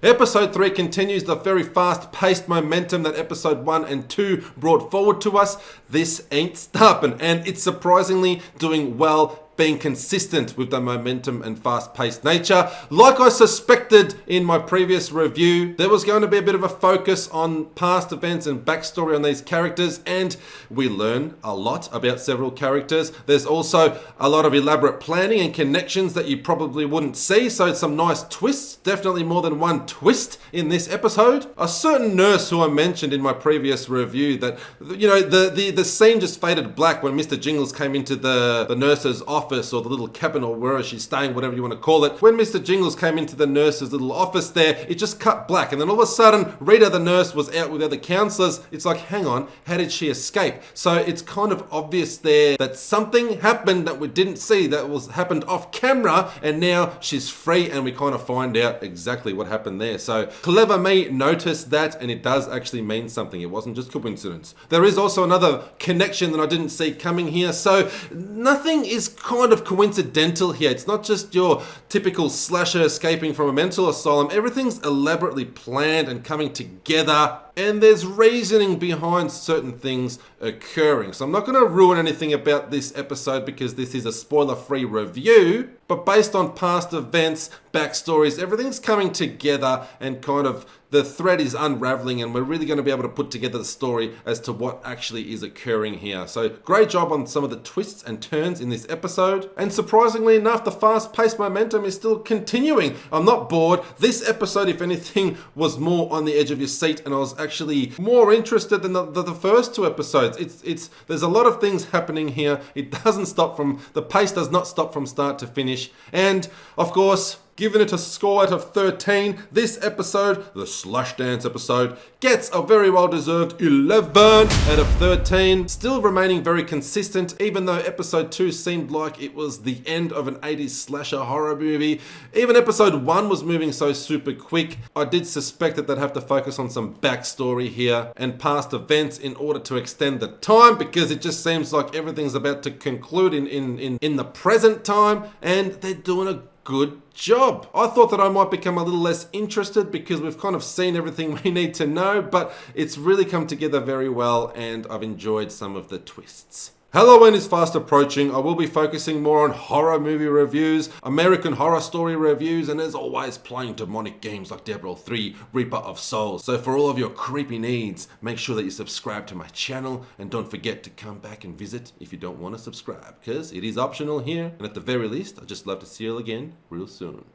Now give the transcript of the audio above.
Episode 3 continues the very fast-paced momentum that Episode 1 and 2 brought forward to us. This ain't stopping, and it's surprisingly doing well, being consistent with the momentum and fast-paced nature. Like I suspected in my previous review, there was going to be a bit of a focus on past events and backstory on these characters, and we learn a lot about several characters. There's also a lot of elaborate planning and connections that you probably wouldn't see, so some nice twists, definitely more than one twist in this episode. A certain nurse who I mentioned in my previous review that, you know, the scene just faded black when Mr. Jingles came into the nurse's office or the little cabin or wherever she's staying, whatever you want to call it. When Mr. Jingles came into the nurse's little office there, it just cut black. And then all of a sudden, Rita the nurse was out with other counselors. It's like, hang on, how did she escape? So it's kind of obvious there that something happened that we didn't see, that happened off camera, and now she's free, and we kind of find out exactly what happened there. So clever me noticed that, and it does actually mean something. It wasn't just coincidence. There is also another connection that I didn't see coming here. So nothing is kind of coincidental here. It's not just your typical slasher escaping from a mental asylum. Everything's elaborately planned and coming together, and there's reasoning behind certain things occurring. So I'm not going to ruin anything about this episode because this is a spoiler-free review, but based on past events, backstories, everything's coming together, and kind of the thread is unraveling, and we're really going to be able to put together the story as to what actually is occurring here. So great job on some of the twists and turns in this episode, and surprisingly enough, the fast-paced momentum is still continuing. I'm not bored. This episode, if anything, was more on the edge of your seat, and I was actually more interested than the first two episodes. There's a lot of things happening here. It doesn't stop the pace does not stop from start to finish, and of course, giving it a score out of 13, this episode, the Slush Dance episode, gets a very well-deserved 11 out of 13. Still remaining very consistent, even though episode 2 seemed like it was the end of an 80s slasher horror movie. Even episode 1 was moving so super quick. I did suspect that they'd have to focus on some backstory here and past events in order to extend the time, because it just seems like everything's about to conclude in the present time, and they're doing a good job. I thought that I might become a little less interested because we've kind of seen everything we need to know, but it's really come together very well, and I've enjoyed some of the twists. Halloween is fast approaching. I will be focusing more on horror movie reviews, American Horror Story reviews, and as always, playing demonic games like Dead Roll 3, Reaper of Souls. So for all of your creepy needs, make sure that you subscribe to my channel, and don't forget to come back and visit if you don't want to subscribe, because it is optional here, and at the very least, I'd just love to see you all again real soon.